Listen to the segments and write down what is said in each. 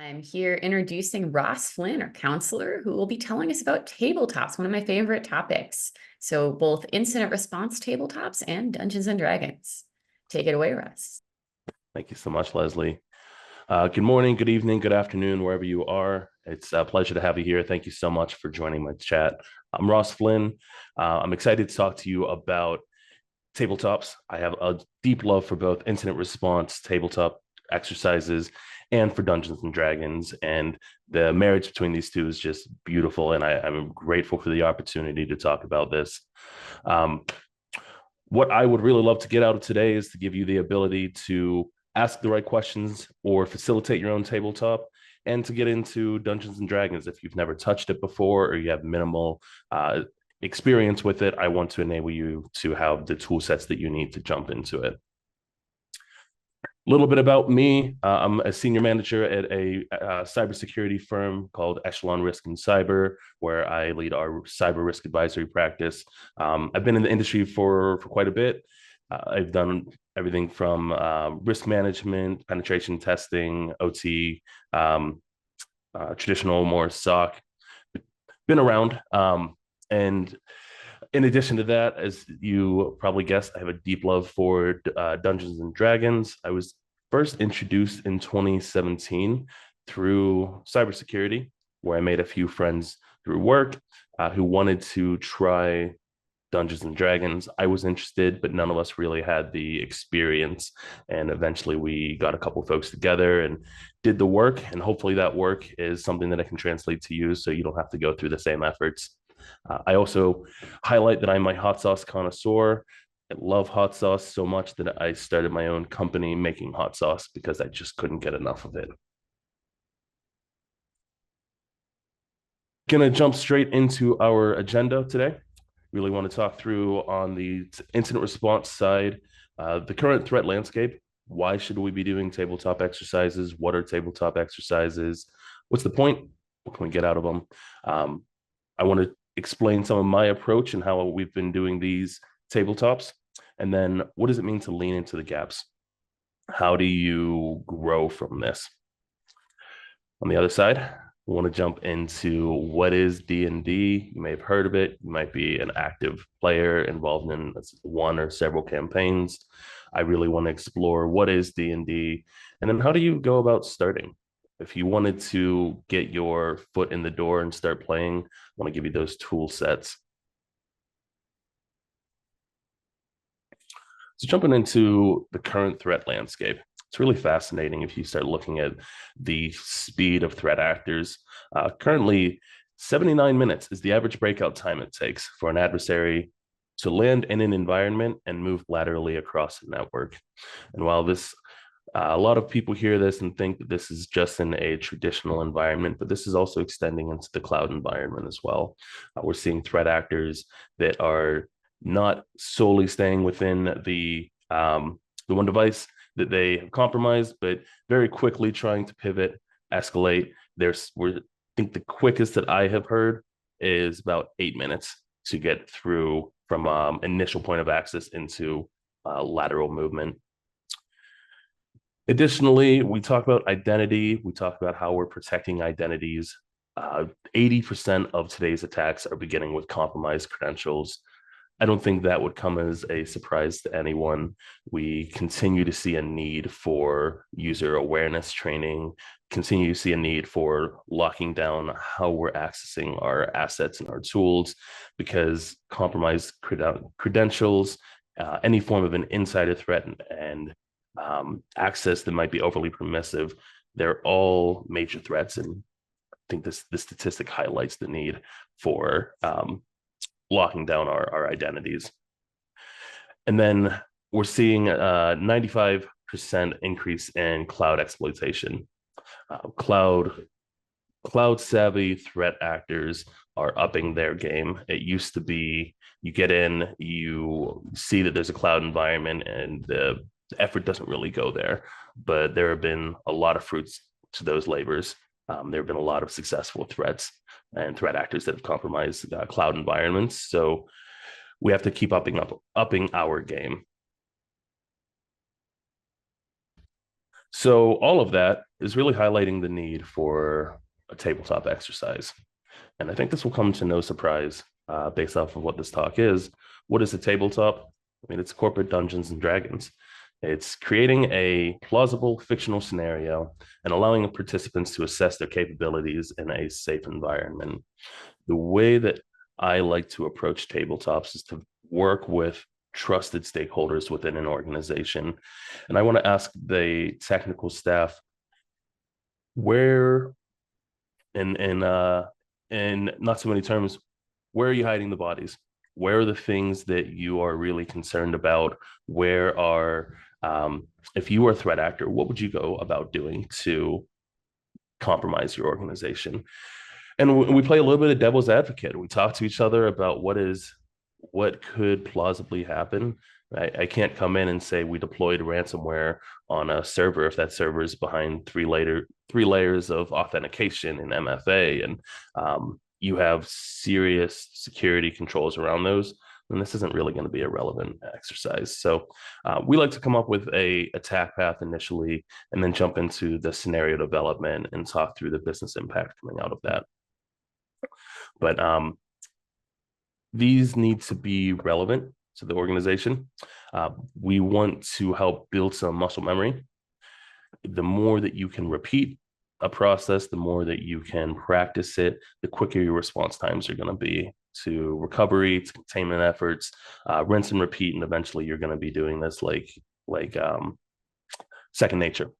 I'm here introducing Ross Flynn, our counselor, who will be telling us about tabletops, one of my favorite topics. So both incident response tabletops and Dungeons and Dragons. Take it away, Ross. Thank you so much, Leslie. Good morning, good evening, good afternoon, wherever you are. It's a pleasure to have you here. Thank you so much for joining my chat. I'm Ross Flynn. I'm excited to talk to you about tabletops. I have a deep love for both incident response tabletop exercises and for Dungeons and Dragons. And the marriage between these two is just beautiful. And I'm grateful for the opportunity to talk about this. What I would really love to get out of today is to give you the ability to ask the right questions or facilitate your own tabletop and to get into Dungeons and Dragons. If you've never touched it before or you have minimal experience with it, I want to enable you to have the tool sets that you need to jump into it. A little bit about me. I'm a senior manager at a cybersecurity firm called Echelon Risk and Cyber, where I lead our cyber risk advisory practice. I've been in the industry for quite a bit. I've done everything from risk management, penetration testing, OT, traditional more SOC. Been around. And in addition to that, as you probably guessed, I have a deep love for Dungeons and Dragons. I was first introduced in 2017 through cybersecurity, where I made a few friends through work who wanted to try Dungeons and Dragons. I was interested, but none of us really had the experience. And eventually we got a couple of folks together and did the work. And hopefully that work is something that I can translate to you so you don't have to go through the same efforts. I also highlight that I'm a hot sauce connoisseur. I love hot sauce so much that I started my own company making hot sauce because I just couldn't get enough of it. Gonna jump straight into our agenda today. Really want to talk through on the incident response side, the current threat landscape. Why should we be doing tabletop exercises? What are tabletop exercises? What's the point? What can we get out of them? I want to explain some of my approach and how we've been doing these tabletops. And then what does it mean to lean into the gaps? How do you grow from this? On the other side, we want to jump into what is D&D. You may have heard of it. You might be an active player involved in one or several campaigns. I really want to explore what is D&D, and then how do you go about starting? If you wanted to get your foot in the door and start playing, I want to give you those tool sets. So jumping into the current threat landscape, it's really fascinating if you start looking at the speed of threat actors. Currently, 79 minutes is the average breakout time it takes for an adversary to land in an environment and move laterally across a network. And while this a lot of people hear this and think that this is just in a traditional environment, but this is also extending into the cloud environment as well. We're seeing threat actors that are not solely staying within the one device that they have compromised, but very quickly trying to pivot, escalate. I think the quickest that I have heard is about 8 minutes to get through from initial point of access into lateral movement. Additionally, we talk about identity. We talk about how we're protecting identities. 80% of today's attacks are beginning with compromised credentials. I don't think that would come as a surprise to anyone. We continue to see a need for user awareness training, continue to see a need for locking down how we're accessing our assets and our tools, because compromised credentials, any form of an insider threat and access that might be overly permissive, they're all major threats. And I think this statistic highlights the need for locking down our identities. And then we're seeing a 95% increase in cloud exploitation. Cloud savvy threat actors are upping their game. It used to be you get in, you see that there's a cloud environment and the effort doesn't really go there, but there have been a lot of fruits to those labors. There have been a lot of successful threats and threat actors that have compromised cloud environments. So we have to keep upping our game. So all of that is really highlighting the need for a tabletop exercise. And I think this will come to no surprise based off of what this talk is. What is a tabletop? I mean, it's corporate Dungeons and Dragons. It's creating a plausible fictional scenario and allowing participants to assess their capabilities in a safe environment. The way that I like to approach tabletops is to work with trusted stakeholders within an organization. And I want to ask the technical staff, where in not so many terms, where are you hiding the bodies? Where are the things that you are really concerned about? Where are, if you were a threat actor, what would you go about doing to compromise your organization? And we play a little bit of devil's advocate. We talk to each other about what could plausibly happen. I can't come in and say we deployed ransomware on a server if that server is behind three layers of authentication in MFA, and you have serious security controls around those, then this isn't really going to be a relevant exercise. So we like to come up with a attack path initially, and then jump into the scenario development and talk through the business impact coming out of that. But these need to be relevant to the organization. We want to help build some muscle memory. The more that you can repeat a process, the more that you can practice it, the quicker your response times are going to be to recovery, to containment efforts, rinse and repeat, and eventually you're going to be doing this like second nature.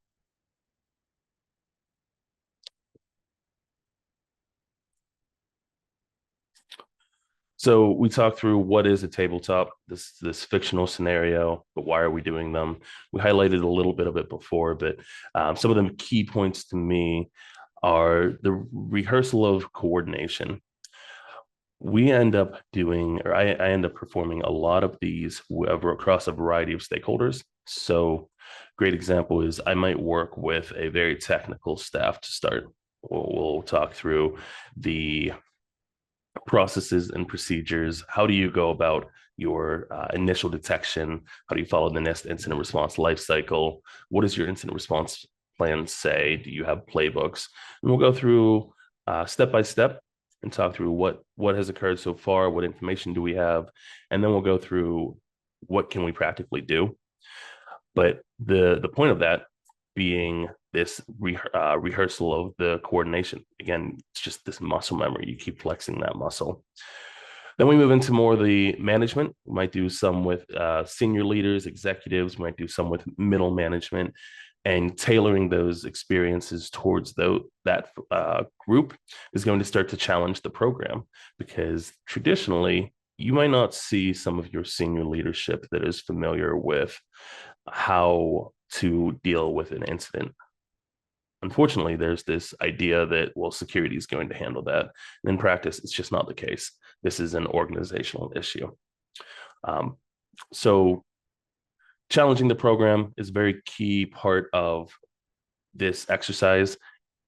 So we talked through what is a tabletop, this fictional scenario, but why are we doing them? We highlighted a little bit of it before, but some of the key points to me are the rehearsal of coordination. We end up doing, or I end up performing a lot of these across a variety of stakeholders. So great example is I might work with a very technical staff to start. We'll talk through the processes and procedures. How do you go about your initial detection? How do you follow the next incident response lifecycle? What does your incident response plan say? Do you have playbooks? And we'll go through step by step and talk through what has occurred so far, what information do we have, and then we'll go through what can we practically do. But the point of that being this rehearsal of the coordination. Again, it's just this muscle memory. You keep flexing that muscle. Then we move into more of the management. We might do some with senior leaders, executives. We might do some with middle management, and tailoring those experiences towards that group is going to start to challenge the program, because traditionally you might not see some of your senior leadership that is familiar with how to deal with an incident. Unfortunately, there's this idea that, well, security is going to handle that. And in practice, it's just not the case. This is an organizational issue. So challenging the program is a very key part of this exercise,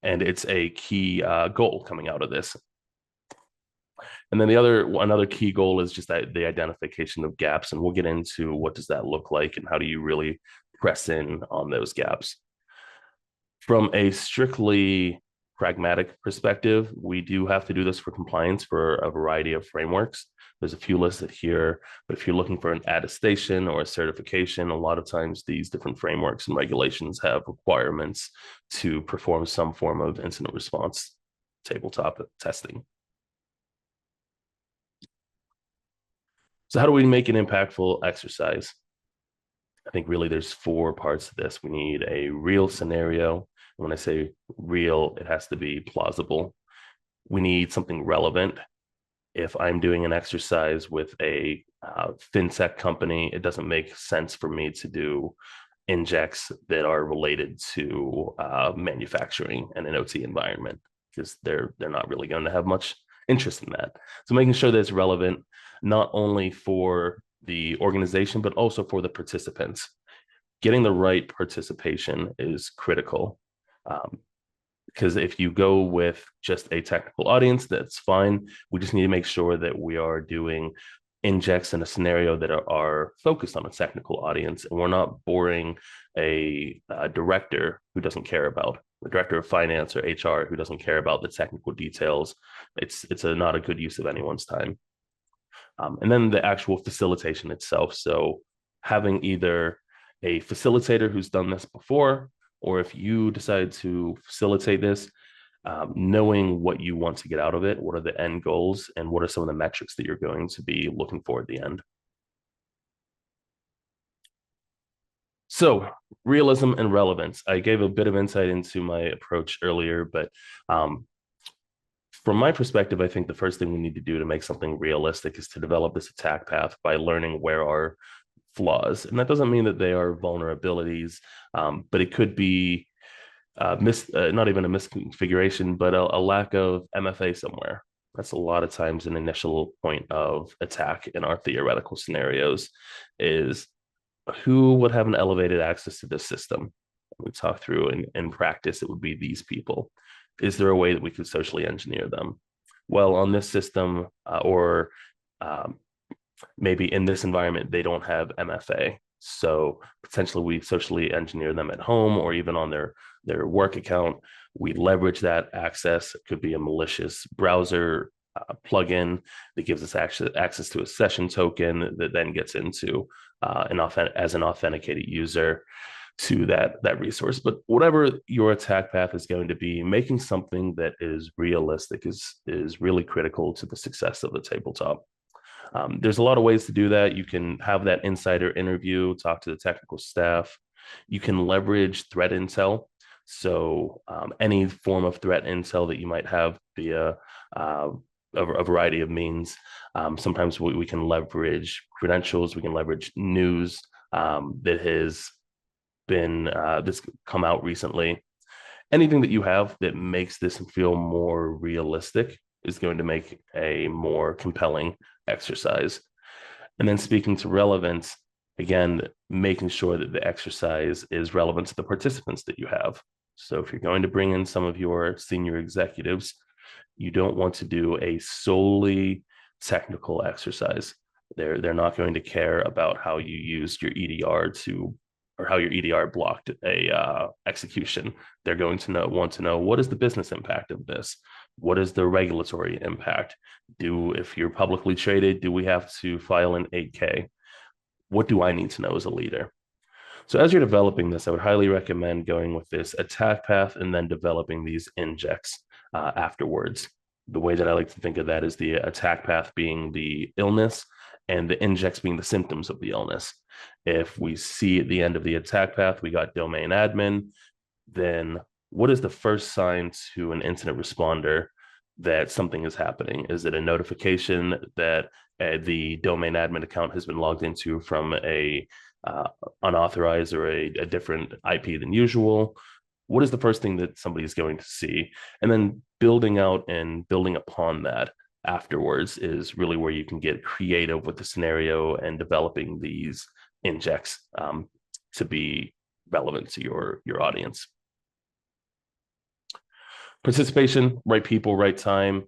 and it's a key goal coming out of this. And then another key goal is just the identification of gaps, and we'll get into what does that look like and how do you really press in on those gaps. From a strictly pragmatic perspective, we do have to do this for compliance for a variety of frameworks. There's a few listed here, but if you're looking for an attestation or a certification, a lot of times these different frameworks and regulations have requirements to perform some form of incident response tabletop testing. So how do we make an impactful exercise? I think really there's 4 parts to this. We need a real scenario. When I say real, it has to be plausible. We need something relevant. If I'm doing an exercise with a fintech company, it doesn't make sense for me to do injects that are related to manufacturing and an OT environment, because they're not really going to have much interest in that. So making sure that it's relevant, not only for the organization, but also for the participants. Getting the right participation is critical. Because if you go with just a technical audience, that's fine. We just need to make sure that we are doing injects in a scenario that are focused on a technical audience, and we're not boring a director who doesn't care about the director of finance or HR who doesn't care about the technical details. It's not a good use of anyone's time. And then the actual facilitation itself. So having either a facilitator who's done this before, or if you decide to facilitate this, knowing what you want to get out of it, what are the end goals, and what are some of the metrics that you're going to be looking for at the end. So realism and relevance. I gave a bit of insight into my approach earlier, but from my perspective, I think the first thing we need to do to make something realistic is to develop this attack path by learning where our flaws. And that doesn't mean that they are vulnerabilities, but it could be not even a misconfiguration, but a lack of MFA somewhere. That's a lot of times an initial point of attack in our theoretical scenarios is who would have an elevated access to this system. We talk through in practice, it would be these people. Is there a way that we could socially engineer them? Well, on this system or maybe in this environment, they don't have MFA. So potentially we socially engineer them at home or even on their work account. We leverage that access. It could be a malicious browser plugin that gives us access to a session token that then gets into as an authenticated user to that resource. But whatever your attack path is going to be, making something that is realistic is really critical to the success of the tabletop. There's a lot of ways to do that. You can have that insider interview, talk to the technical staff. You can leverage threat intel. So any form of threat intel that you might have via a variety of means. Sometimes we can leverage credentials. We can leverage news that has been that's come out recently. Anything that you have that makes this feel more realistic is going to make a more compelling exercise. And then speaking to relevance, again, making sure that the exercise is relevant to the participants that you have. So if you're going to bring in some of your senior executives, you don't want to do a solely technical exercise. They're not going to care about how you used your EDR or how your EDR blocked a execution. They're going to want to know what is the business impact of this? What is the regulatory impact? If you're publicly traded, do we have to file an 8K? What do I need to know as a leader? So as you're developing this, I would highly recommend going with this attack path and then developing these injects afterwards. The way that I like to think of that is the attack path being the illness and the injects being the symptoms of the illness. If we see at the end of the attack path, we got domain admin, then what is the first sign to an incident responder that something is happening? Is it a notification that the domain admin account has been logged into from a unauthorized or a different IP than usual? What is the first thing that somebody is going to see? And then building out and building upon that afterwards is really where you can get creative with the scenario and developing these injects to be relevant to your audience. Participation, right people, right time.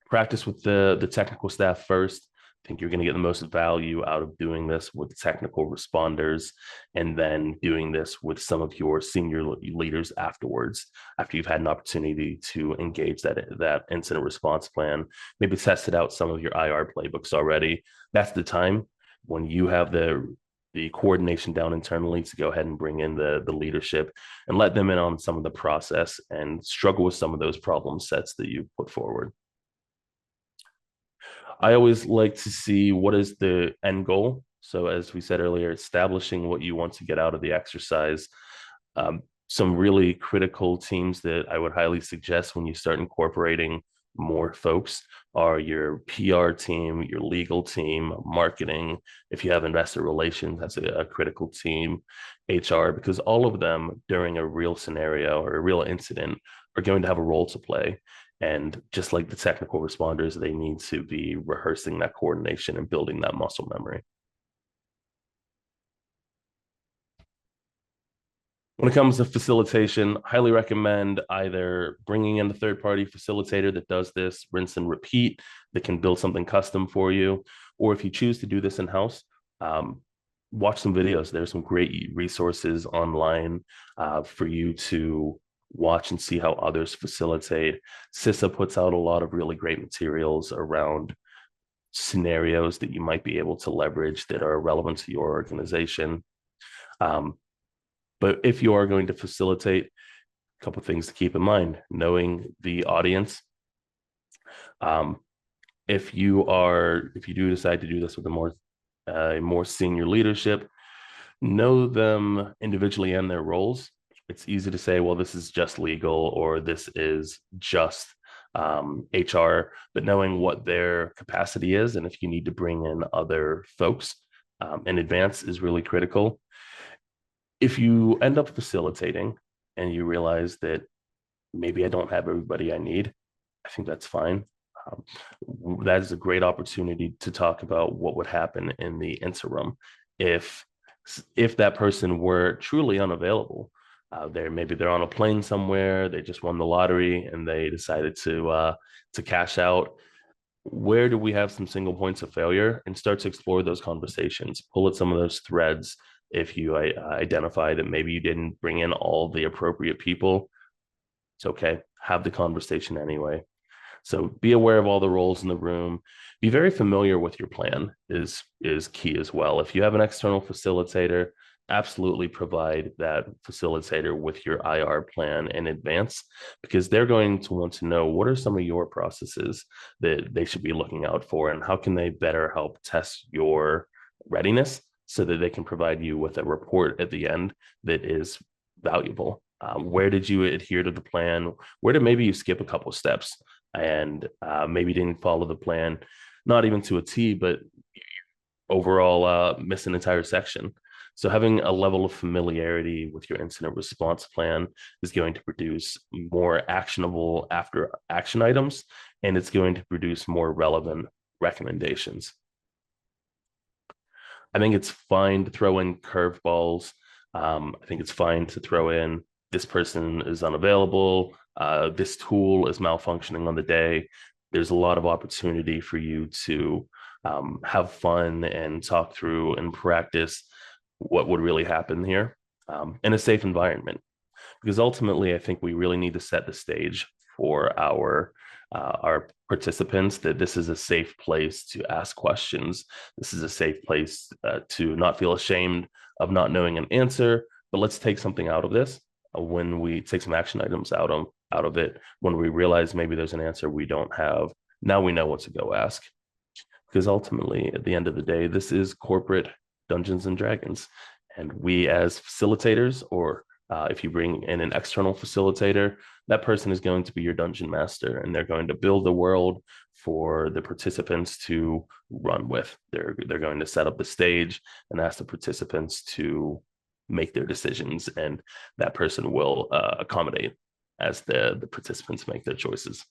Practice with the technical staff first. I think you're going to get the most value out of doing this with technical responders and then doing this with some of your senior leaders afterwards, after you've had an opportunity to engage that incident response plan, maybe tested out some of your IR playbooks already. That's the time when you have the coordination down internally to go ahead and bring in the leadership and let them in on some of the process and struggle with some of those problem sets that you put forward. I always like to see what is the end goal. So as we said earlier, establishing what you want to get out of the exercise. Some really critical teams that I would highly suggest when you start incorporating more folks are your PR team, your legal team, marketing. If you have investor relations, that's a critical team, HR, because all of them during a real scenario or a real incident are going to have a role to play. And just like the technical responders, they need to be rehearsing that coordination and building that muscle memory. When it comes to facilitation, highly recommend either bringing in a third-party facilitator that does this rinse and repeat, that can build something custom for you, or if you choose to do this in-house, watch some videos. There's some great resources online for you to watch and see how others facilitate. CISA puts out a lot of really great materials around scenarios that you might be able to leverage that are relevant to your organization. But if you are going to facilitate, a couple of things to keep in mind: knowing the audience. If you do decide to do this with a more senior leadership, know them individually and their roles. It's easy to say, well, this is just legal or this is just HR, but knowing what their capacity is and if you need to bring in other folks in advance is really critical. If you end up facilitating and you realize that maybe I don't have everybody I need, I think that's fine. That is a great opportunity to talk about what would happen in the interim if that person were truly unavailable. Maybe they're on a plane somewhere, they just won the lottery and they decided to cash out. Where do we have some single points of failure, and start to explore those conversations, pull at some of those threads. If you identify that maybe you didn't bring in all the appropriate people, it's okay, have the conversation anyway. So be aware of all the roles in the room. Be very familiar with your plan is key as well. If you have an external facilitator, absolutely provide that facilitator with your IR plan in advance, because they're going to want to know what are some of your processes that they should be looking out for, and how can they better help test your readiness so that they can provide you with a report at the end that is valuable. Where did you adhere to the plan? Where did maybe you skip a couple steps and maybe didn't follow the plan, not even to a T, but overall miss an entire section. So having a level of familiarity with your incident response plan is going to produce more actionable after action items, and it's going to produce more relevant recommendations. I think it's fine to throw in curveballs. I think it's fine to throw in, this person is unavailable, this tool is malfunctioning on the day. There's a lot of opportunity for you to have fun and talk through and practice what would really happen here in a safe environment. Because ultimately, I think we really need to set the stage for our participants that this is a safe place to ask questions. This is a safe place to not feel ashamed of not knowing an answer, but let's take something out of this. When we take some action items out of it, when we realize maybe there's an answer we don't have, now we know what to go ask. Because ultimately, at the end of the day, this is corporate Dungeons and Dragons. And we as facilitators, or if you bring in an external facilitator, that person is going to be your dungeon master, and they're going to build the world for the participants to run with. They're going to set up the stage and ask the participants to make their decisions, and that person will accommodate as the participants make their choices.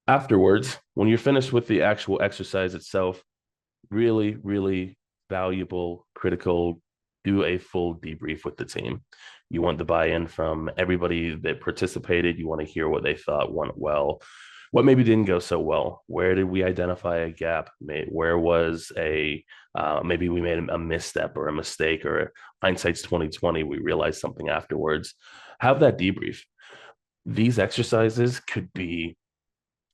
Afterwards, when you're finished with the actual exercise itself, really, really valuable, critical, do a full debrief with the team. You want the buy-in from everybody that participated. You want to hear what they thought went well, what maybe didn't go so well. Where did we identify a gap? Where was maybe we made a misstep or a mistake, or hindsight's 2020, we realized something afterwards. Have that debrief. These exercises could be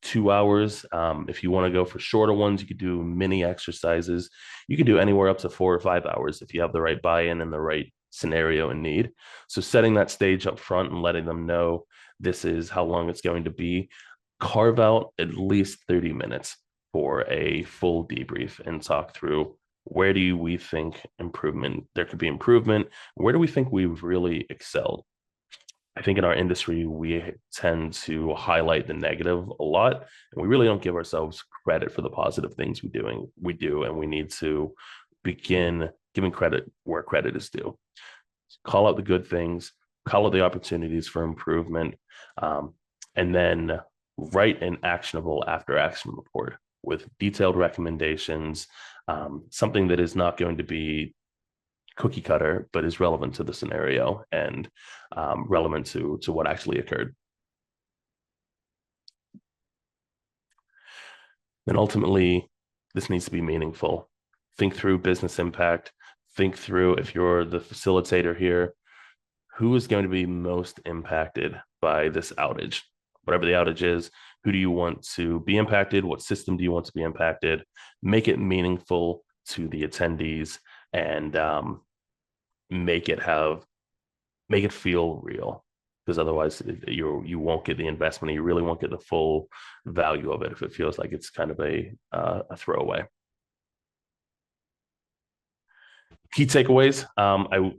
2 hours. If you want to go for shorter ones, you could do mini exercises. You can do anywhere up to 4 or 5 hours if you have the right buy-in and the right scenario and need. So setting that stage up front and letting them know this is how long it's going to be. Carve out at least 30 minutes for a full debrief and talk through, where do we think there could be improvement? Where do we think we've really excelled? I think in our industry, we tend to highlight the negative a lot, and we really don't give ourselves credit for the positive things we do, and we need to begin giving credit where credit is due. Call out the good things, call out the opportunities for improvement, and then write an actionable after action report with detailed recommendations, something that is not going to be cookie cutter, but is relevant to the scenario and relevant to what actually occurred. And ultimately, this needs to be meaningful. Think through business impact. Think through, if you're the facilitator here, who is going to be most impacted by this outage? Whatever the outage is, who do you want to be impacted? What system do you want to be impacted? Make it meaningful to the attendees, and make it feel real. Because otherwise, you won't get the investment. You really won't get the full value of it if it feels like it's kind of a throwaway. Key takeaways. I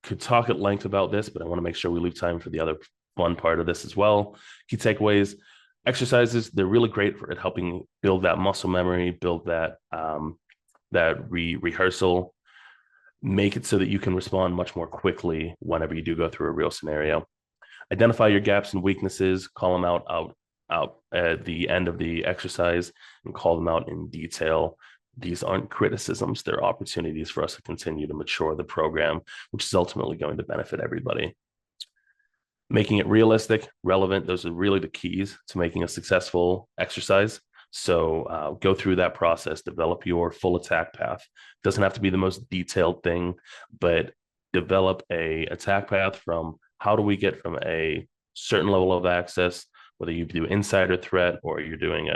could talk at length about this, but I want to make sure we leave time for the other fun part of this as well. Key takeaways: exercises, they're really great for helping build that muscle memory, build that rehearsal, make it so that you can respond much more quickly whenever you do go through a real scenario. Identify your gaps and weaknesses, call them out at the end of the exercise, and call them out in detail. These aren't criticisms, they're opportunities for us to continue to mature the program, which is ultimately going to benefit everybody. Making it realistic, relevant, those are really the keys to making a successful exercise. So go through that process, develop your full attack path. Doesn't have to be the most detailed thing, but develop a attack path from how do we get from a certain level of access, whether you do insider threat or you're doing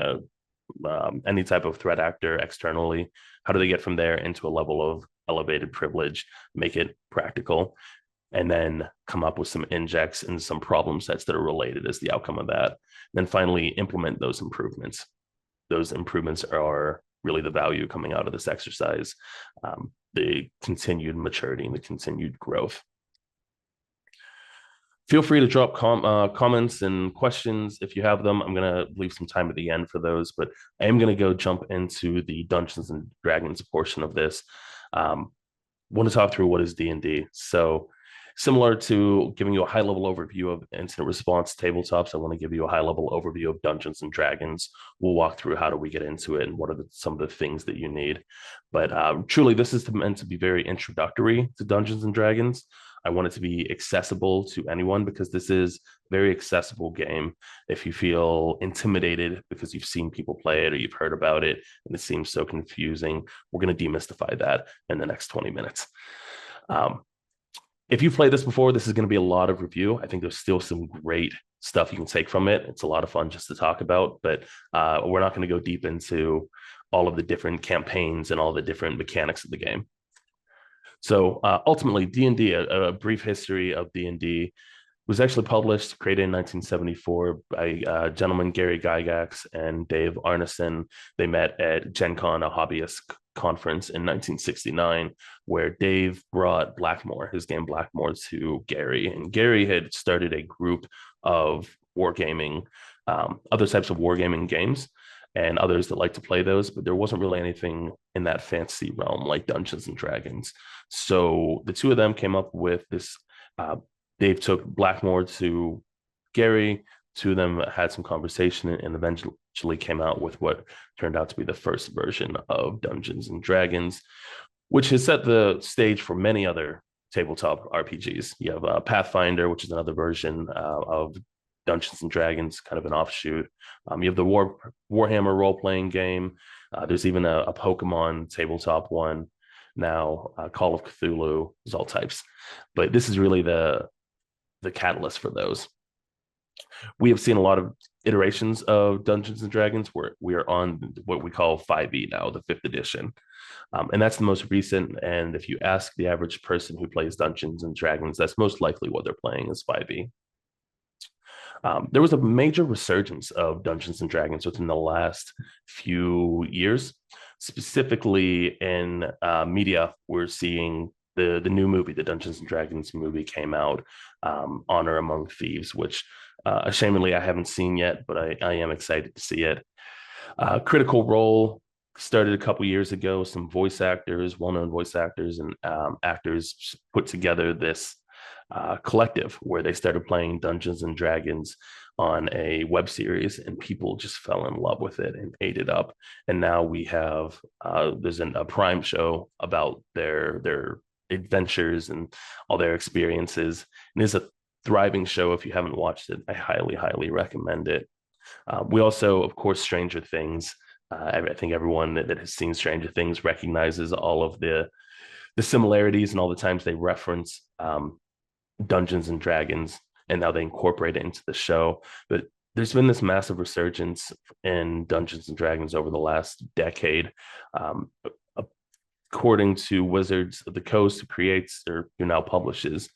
any type of threat actor externally, how do they get from there into a level of elevated privilege, make it practical, and then come up with some injects and some problem sets that are related as the outcome of that. Then finally, implement those improvements. Those improvements are really the value coming out of this exercise, the continued maturity and the continued growth. Feel free to drop comments and questions if you have them. I'm going to leave some time at the end for those, but I am going to go jump into the Dungeons and Dragons portion of this. Want to talk through what is D&D. So similar to giving you a high-level overview of incident response tabletops, I want to give you a high-level overview of Dungeons and Dragons. We'll walk through how do we get into it and what are some of the things that you need. But truly, this is meant to be very introductory to Dungeons and Dragons. I want it to be accessible to anyone because this is a very accessible game. If you feel intimidated because you've seen people play it or you've heard about it and it seems so confusing, we're going to demystify that in the next 20 minutes. If you've played this before, this is going to be a lot of review. I think there's still some great stuff you can take from it. It's a lot of fun just to talk about, but we're not going to go deep into all of the different campaigns and all the different mechanics of the game. So ultimately, D&D, a brief history of D&D, was actually published, created in 1974 by gentlemen Gary Gygax and Dave Arneson. They met at Gen Con, a hobbyist conference in 1969, where Dave brought Blackmore, his game Blackmore, to Gary. And Gary had started a group of wargaming, other types of wargaming games, and others that like to play those, but there wasn't really anything in that fantasy realm like Dungeons and Dragons. So the two of them came up with this. Dave took Blackmore to Gary. Two of them had some conversation and eventually came out with what turned out to be the first version of Dungeons and Dragons, which has set the stage for many other tabletop RPGs. You have Pathfinder, which is another version of Dungeons and Dragons, kind of an offshoot. You have the Warhammer role-playing game. There's even a Pokemon tabletop one now, Call of Cthulhu. There's all types. But this is really the catalyst for those. We have seen a lot of iterations of Dungeons and Dragons where we are on what we call 5e now, the 5th edition. And that's the most recent. And if you ask the average person who plays Dungeons and Dragons, that's most likely what they're playing is 5e. There was a major resurgence of Dungeons and Dragons within the last few years. Specifically in media, we're seeing the new movie, the Dungeons and Dragons movie came out, Honor Among Thieves, which ashamedly I haven't seen yet, but I am excited to see it. Critical Role started a couple years ago. Some voice actors, well-known voice actors and actors put together this collective where they started playing Dungeons and Dragons on a web series, and people just fell in love with it and ate it up. And now we have there's a Prime show about their adventures and all their experiences. And it's a thriving show. If you haven't watched it, I highly recommend it. We also, of course, Stranger Things. I think everyone that has seen Stranger Things recognizes all of the similarities and all the times they reference Dungeons and Dragons, and now they incorporate it into the show. But there's been this massive resurgence in Dungeons and Dragons over the last decade. Um, According to Wizards of the Coast, who creates or who now publishes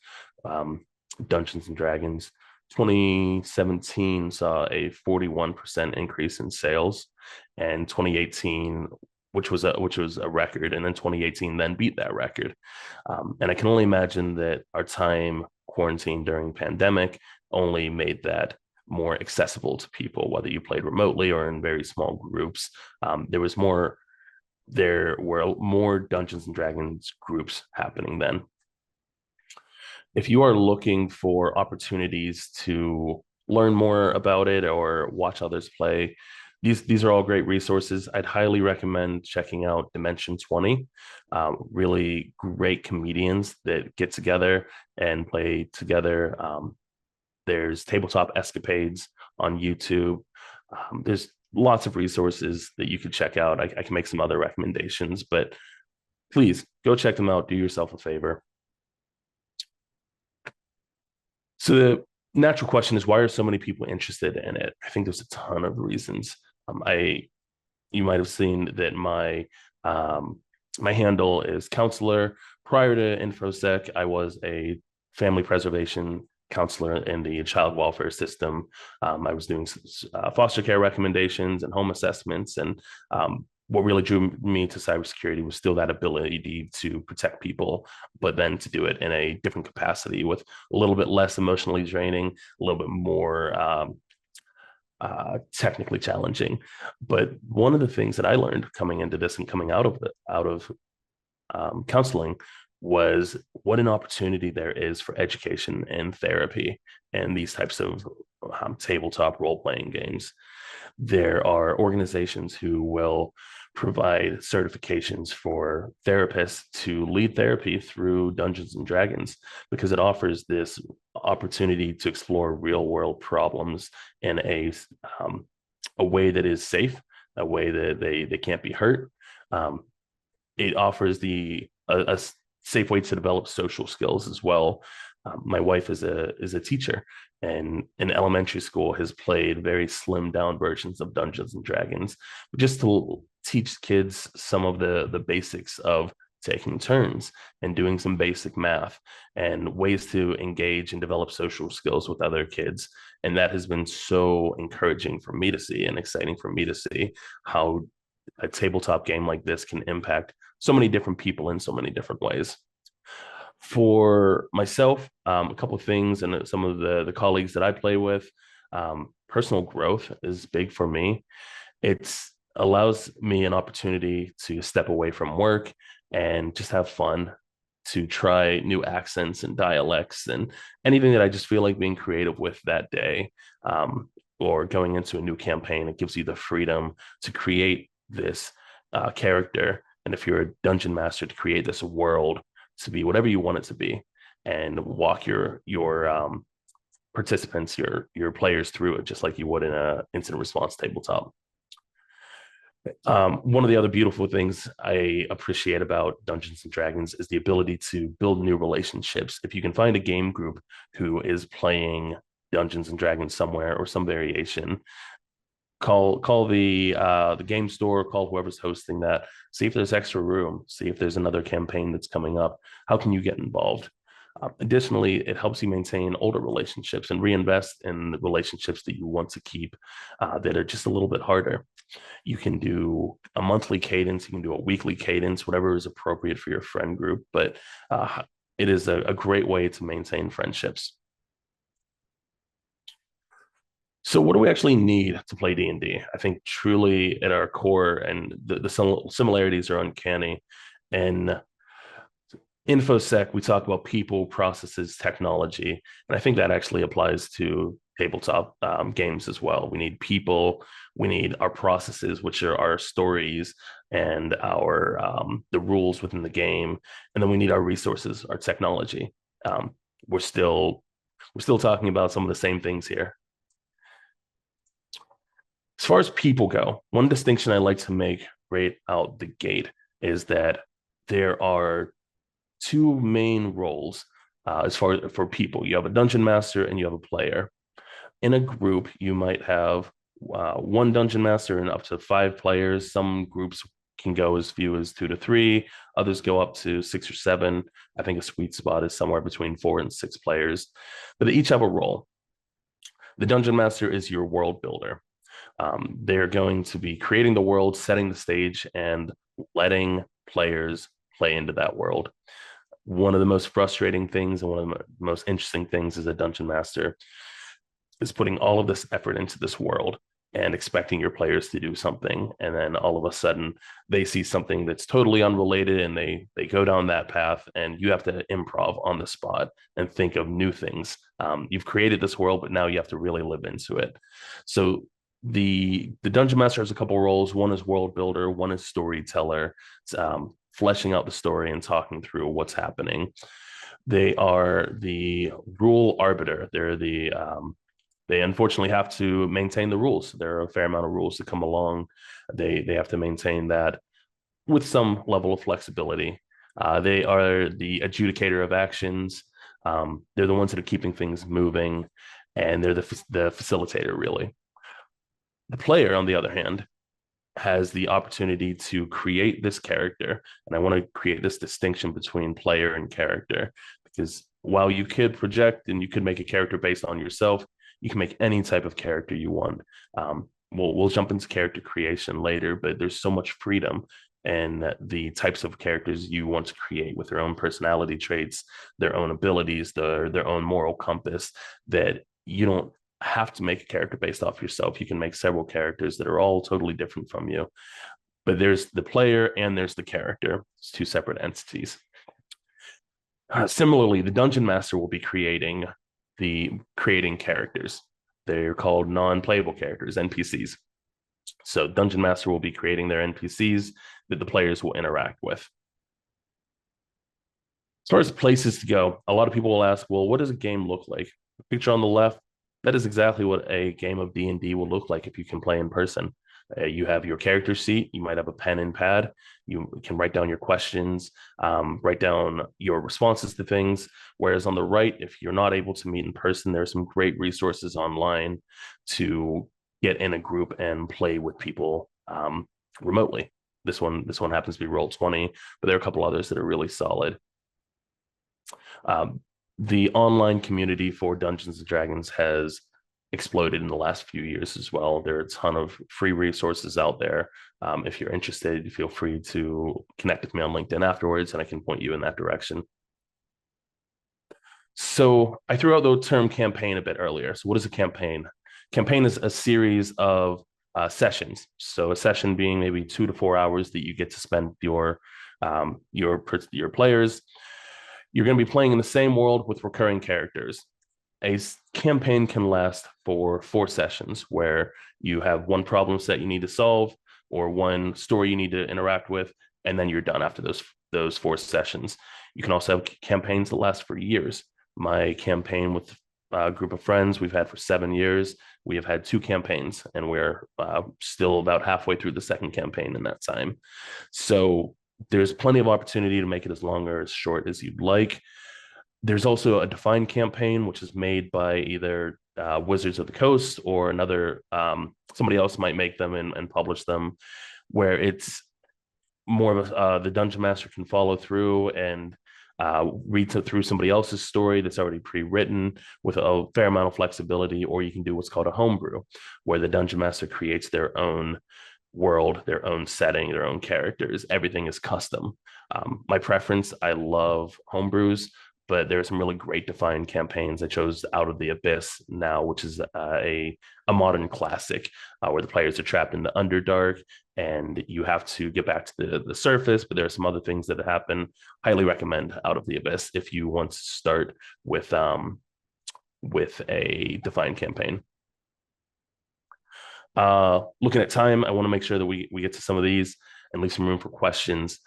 um, Dungeons and Dragons, 2017 saw a 41% increase in sales, and 2018, which was a record, and then 2018 then beat that record. And I can only imagine that our time quarantined during pandemic only made that more accessible to people, whether you played remotely or in very small groups. There were more Dungeons and Dragons groups happening then. If you are looking for opportunities to learn more about it or watch others play, these are all great resources. I'd highly recommend checking out Dimension 20. Really great comedians that get together and play together. There's Tabletop Escapades on YouTube. There's lots of resources that you could check out. I can make some other recommendations, but please go check them out. Do yourself a favor. So the natural question is, why are so many people interested in it? I think there's a ton of reasons. You might have seen that my handle is counselor. Prior to InfoSec, I was a family preservation counselor in the child welfare system. I was doing foster care recommendations and home assessments. And what really drew me to cybersecurity was still that ability to protect people, but then to do it in a different capacity with a little bit less emotionally draining, a little bit more technically challenging. But one of the things that I learned coming into this and coming out of counseling was what an opportunity there is for education and therapy and these types of tabletop role-playing games. There are organizations who will provide certifications for therapists to lead therapy through Dungeons and Dragons because it offers this opportunity to explore real-world problems in a way that is safe, a way that they can't be hurt. It offers a safe way to develop social skills as well. My wife is a teacher, and in elementary school has played very slimmed down versions of Dungeons and Dragons, just to teach kids some of the basics of taking turns and doing some basic math and ways to engage and develop social skills with other kids. And that has been so encouraging for me to see and exciting for me to see how a tabletop game like this can impact so many different people in so many different ways. For myself, a couple of things and some of the colleagues that I play with, personal growth is big for me. It allows me an opportunity to step away from work and just have fun, to try new accents and dialects and anything that I just feel like being creative with that day, or going into a new campaign. It gives you the freedom to create this character, and if you're a dungeon master, to create this world to be whatever you want it to be, and walk your participants, your players through it, just like you would in a incident response tabletop. One of the other beautiful things I appreciate about Dungeons and Dragons is the ability to build new relationships. If you can find a game group who is playing Dungeons and Dragons somewhere or some variation, call the game store, call whoever's hosting that, see if there's extra room, see if there's another campaign that's coming up. How can you get involved? Additionally, it helps you maintain older relationships and reinvest in the relationships that you want to keep, that are just a little bit harder. You can do a monthly cadence, you can do a weekly cadence, whatever is appropriate for your friend group, but it is a great way to maintain friendships. So what do we actually need to play D&D? I think truly at our core, and the similarities are uncanny. And InfoSec, we talk about people, processes, technology, and I think that actually applies to tabletop games as well. We need people, we need our processes, which are our stories and our the rules within the game, and then we need our resources, our technology. We're still talking about some of the same things here. As far as people go, one distinction I like to make right out the gate is that there are two main roles as far as for people. You have a dungeon master and you have a player. In a group, you might have one dungeon master and up to 5 players. Some groups can go as few as 2 to 3. Others go up to 6 or 7. I think a sweet spot is somewhere between 4 and 6 players. But they each have a role. The dungeon master is your world builder. They're going to be creating the world, setting the stage, and letting players play into that world. One of the most frustrating things and one of the most interesting things as a dungeon master is putting all of this effort into this world and expecting your players to do something, and then all of a sudden they see something that's totally unrelated and they go down that path, and you have to improv on the spot and think of new things. You've created this world, but now you have to really live into it. So the dungeon master has a couple roles. One is world builder, one is storyteller. Fleshing out the story and talking through what's happening. They are the rule arbiter. They unfortunately have to maintain the rules. There are a fair amount of rules that come along. They have to maintain that with some level of flexibility. They are the adjudicator of actions. They're the ones that are keeping things moving, and they're the facilitator, really. The player, on the other hand, has the opportunity to create this character. And I want to create this distinction between player and character, because while you could project and you could make a character based on yourself, you can make any type of character you want. We'll jump into character creation later, but there's so much freedom in the types of characters you want to create with their own personality traits, their own abilities, their own moral compass, that you don't have to make a character based off yourself. You can make several characters that are all totally different from you. But there's the player and there's the character. It's two separate entities. Similarly, the dungeon master will be creating characters. They're called non-playable characters, NPCs. So dungeon master will be creating their NPCs that the players will interact with. As far as places to go, a lot of people will ask, well, what does a game look like? The picture on the left, that is exactly what a game of D&D will look like if you can play in person. You have your character sheet. You might have a pen and pad. You can write down your questions, write down your responses to things. Whereas on the right, if you're not able to meet in person, there are some great resources online to get in a group and play with people remotely. This one happens to be Roll20, but there are a couple others that are really solid. The online community for Dungeons and Dragons has exploded in the last few years as well. There are a ton of free resources out there. If you're interested, feel free to connect with me on LinkedIn afterwards, and I can point you in that direction. So I threw out the term campaign a bit earlier. So what is a campaign? Campaign is a series of sessions. So a session being maybe 2 to 4 hours that you get to spend your players. You're going to be playing in the same world with recurring characters. A campaign can last for 4 sessions, where you have one problem set you need to solve or one story you need to interact with, and then you're done after those 4 sessions. You can also have campaigns that last for years. My campaign with a group of friends we've had for 7 years. We have had 2 campaigns, and we're still about halfway through the second campaign in that time. So there's plenty of opportunity to make it as long or as short as you'd like. There's also a defined campaign, which is made by either Wizards of the Coast or another, somebody else might make them and publish them, where it's more of the dungeon master can follow through and read through somebody else's story that's already pre-written with a fair amount of flexibility. Or you can do what's called a homebrew, where the dungeon master creates their own world, their own setting, their own characters. Everything is custom. My preference, I love homebrews, but there are some really great defined campaigns. I chose Out of the Abyss now, which is a modern classic where the players are trapped in the Underdark and you have to get back to the surface, but there are some other things that happen. Highly recommend Out of the Abyss if you want to start with a defined campaign. Looking at time, I want to make sure that we get to some of these and leave some room for questions.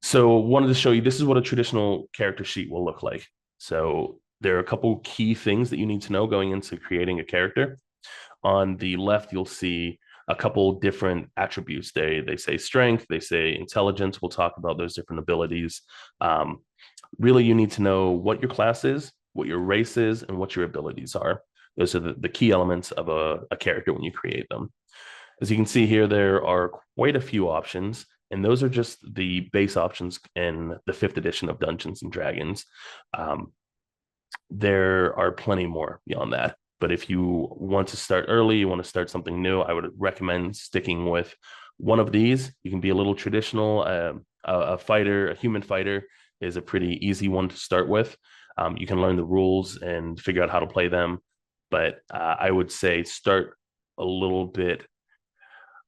So wanted to show you, this is what a traditional character sheet will look like. So there are a couple key things that you need to know going into creating a character. On the left, you'll see a couple different attributes. They say strength, they say intelligence. We'll talk about those different abilities. Really, you need to know what your class is, what your race is, and what your abilities are. Those are the key elements of a character when you create them. As you can see here, there are quite a few options, and those are just the base options in the 5th edition of Dungeons and Dragons. There are plenty more beyond that. But if you want to start early, you want to start something new, I would recommend sticking with one of these. You can be a little traditional. A fighter, a human fighter, is a pretty easy one to start with. You can learn the rules and figure out how to play them. But I would say start a little bit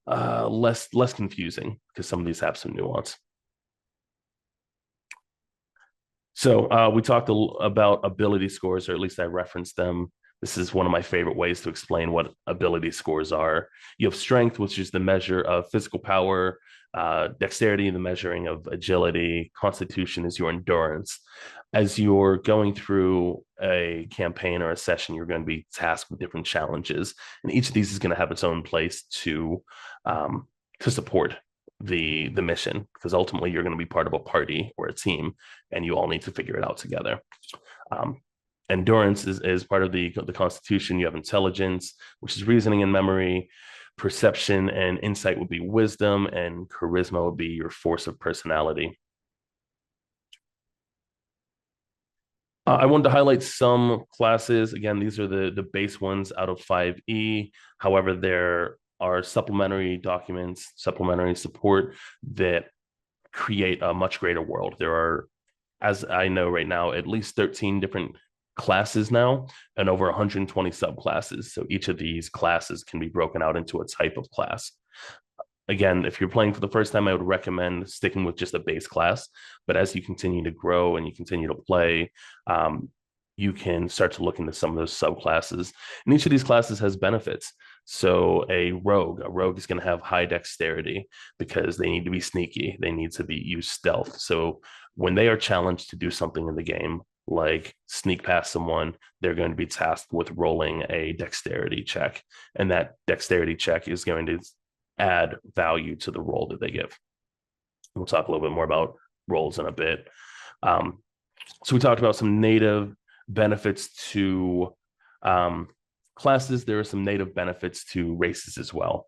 less confusing, because some of these have some nuance. So we talked about ability scores, or at least I referenced them. This is one of my favorite ways to explain what ability scores are. You have strength, which is the measure of physical power, dexterity, the measuring of agility, constitution is your endurance. As you're going through a campaign or a session, you're going to be tasked with different challenges, and each of these is going to have its own place to support the mission, because ultimately you're going to be part of a party or a team, and you all need to figure it out together. Endurance is part of the constitution. You have intelligence, which is reasoning and memory. Perception and insight would be wisdom, and charisma would be your force of personality. I wanted to highlight some classes. Again, these are the base ones out of 5e. However, there are supplementary documents, supplementary support that create a much greater world. There are, as I know right now, at least 13 different classes now, and over 120 subclasses. So each of these classes can be broken out into a type of class. Again, if you're playing for the first time, I would recommend sticking with just a base class. But as you continue to grow and you continue to play, you can start to look into some of those subclasses. And each of these classes has benefits. So a rogue is going to have high dexterity because they need to be sneaky. They need to use stealth. So when they are challenged to do something in the game, like sneak past someone, they're going to be tasked with rolling a dexterity check. And that dexterity check is going to add value to the roll that they give. We'll talk a little bit more about rolls in a bit. So we talked about some native benefits to classes. There are some native benefits to races as well.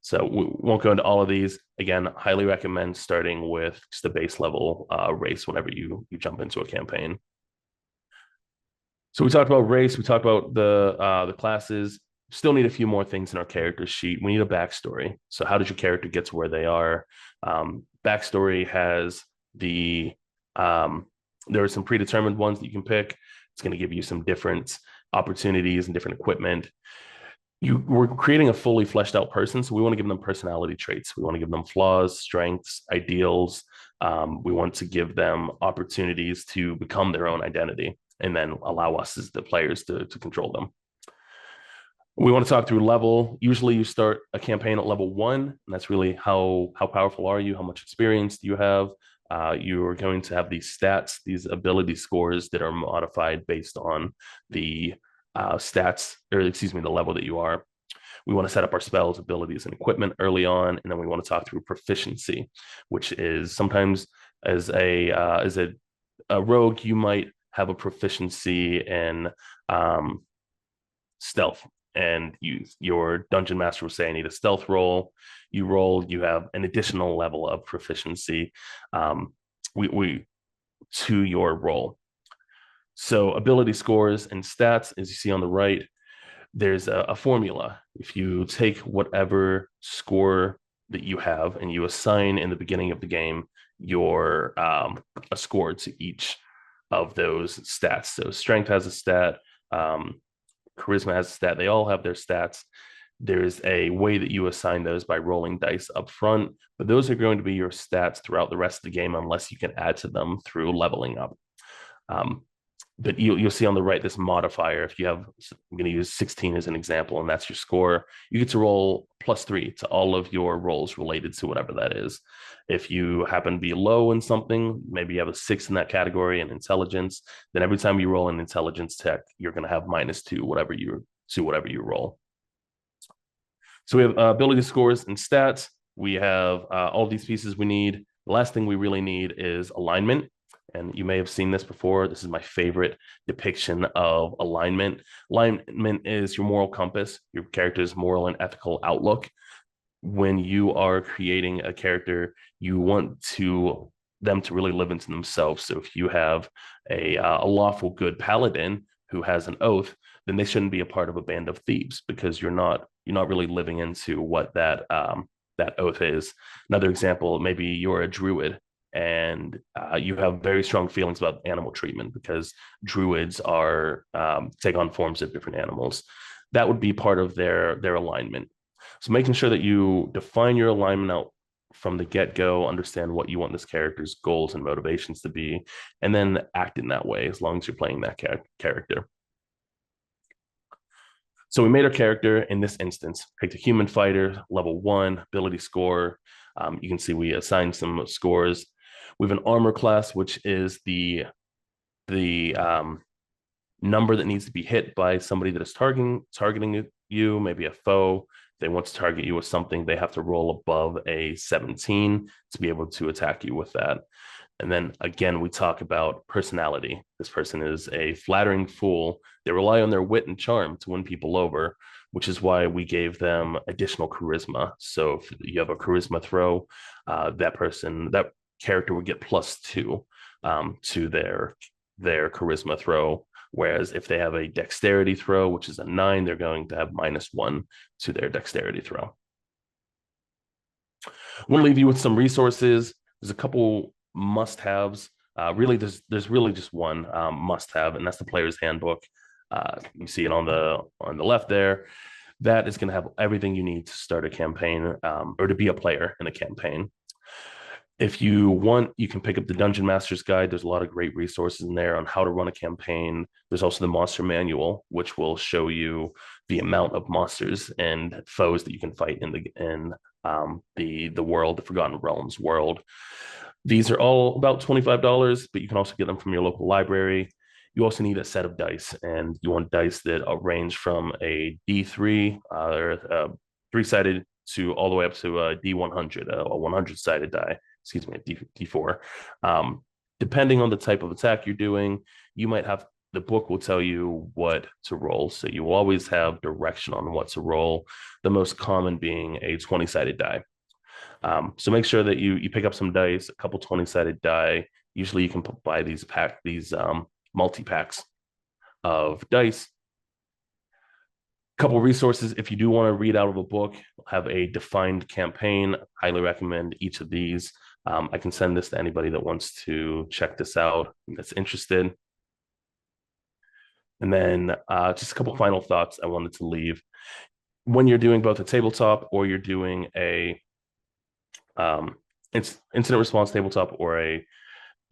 So we won't go into all of these. Again, highly recommend starting with just a base level race whenever you jump into a campaign. So we talked about race. We talked about the classes. Still need a few more things in our character sheet. We need a backstory. So how did your character get to where they are? Backstory has there are some predetermined ones that you can pick. It's going to give you some different opportunities and different equipment. We're creating a fully fleshed out person, so we want to give them personality traits. We want to give them flaws, strengths, ideals. We want to give them opportunities to become their own identity, and then allow us as the players to control them. We want to talk through level. Usually you start a campaign at level 1, and that's really how powerful are you, how much experience do you have. You are going to have these stats, these ability scores that are modified based on the stats, or excuse me, the level that you are. We want to set up our spells, abilities, and equipment early on, and then we want to talk through proficiency, which is sometimes as a rogue, you might have a proficiency in stealth, and your dungeon master will say, I need a stealth roll. You roll, you have an additional level of proficiency to your roll. So ability scores and stats, as you see on the right, there's a formula. If you take whatever score that you have and you assign in the beginning of the game your a score to each of those stats. So strength has a stat, charisma has a stat. They all have their stats. There's a way that you assign those by rolling dice up front, but those are going to be your stats throughout the rest of the game unless you can add to them through leveling up. But you'll see on the right this modifier. If you have, I'm going to use 16 as an example, and that's your score, you get to roll +3 to all of your rolls related to whatever that is. If you happen to be low in something, maybe you have a 6 in that category in intelligence, then every time you roll an intelligence check, you're going to have -2 whatever you roll. So we have ability scores and stats. We have all these pieces we need. The last thing we really need is alignment. And you may have seen this before. This is my favorite depiction of alignment. Alignment is your moral compass, your character's moral and ethical outlook. When you are creating a character, you want them to really live into themselves. So if you have a lawful good paladin who has an oath, then they shouldn't be a part of a band of thieves, because you're not really living into what that oath is. Another example, maybe you're a druid and you have very strong feelings about animal treatment, because druids are take on forms of different animals. That would be part of their alignment. So making sure that you define your alignment out from the get-go, understand what you want this character's goals and motivations to be, and then act in that way as long as you're playing that character. So we made our character in this instance, picked a human fighter, level 1, ability score. You can see we assigned some scores. We have an armor class, which is the number that needs to be hit by somebody that is targeting you, maybe a foe. They want to target you with something, they have to roll above a 17 to be able to attack you with that. And then again, we talk about personality. This person is a flattering fool. They rely on their wit and charm to win people over, which is why we gave them additional charisma. So if you have a charisma throw, that character would get +2 to their charisma throw. Whereas if they have a dexterity throw, which is a 9, they're going to have -1 to their dexterity throw. I want to leave you with some resources. There's a couple must-haves. Really, there's really just one must-have, and that's the player's handbook. You see it on the left there. That is going to have everything you need to start a campaign, or to be a player in a campaign. If you want, you can pick up the Dungeon Master's Guide. There's a lot of great resources in there on how to run a campaign. There's also the Monster Manual, which will show you the amount of monsters and foes that you can fight in the world, the Forgotten Realms world. These are all about $25, but you can also get them from your local library. You also need a set of dice, and you want dice that range from a D3 or 3-sided to all the way up to a D100, a 100-sided die. Excuse me, a D4. Depending on the type of attack you're doing, you might have, the book will tell you what to roll. So you will always have direction on what to roll, the most common being a 20-sided die. So make sure that you pick up some dice, a couple 20-sided die. Usually you can buy these multi-packs of dice. Couple resources, if you do want to read out of a book, have a defined campaign. Highly recommend each of these. I can send this to anybody that wants to check this out, that's interested. And then just a couple final thoughts I wanted to leave. When you're doing both a tabletop or you're doing a incident response tabletop or a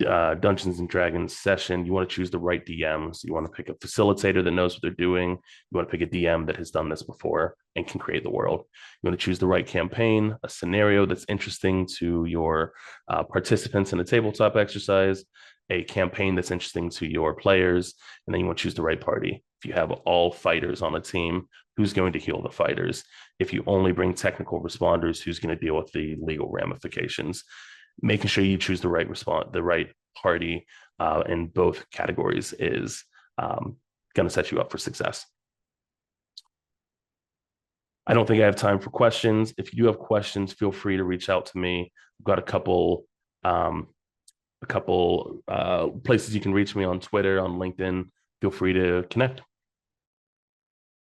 Dungeons and Dragons session, you want to choose the right DMs. You want to pick a facilitator that knows what they're doing. You want to pick a DM that has done this before and can create the world. You want to choose the right campaign, a scenario that's interesting to your participants in a tabletop exercise, a campaign that's interesting to your players, and then you want to choose the right party. If you have all fighters on a team, who's going to heal the fighters? If you only bring technical responders, who's going to deal with the legal ramifications? Making sure you choose the right party in both categories is going to set you up for success. I don't think I have time for questions. If you do have questions, feel free to reach out to me. I've got a couple places you can reach me on Twitter, on LinkedIn. Feel free to connect.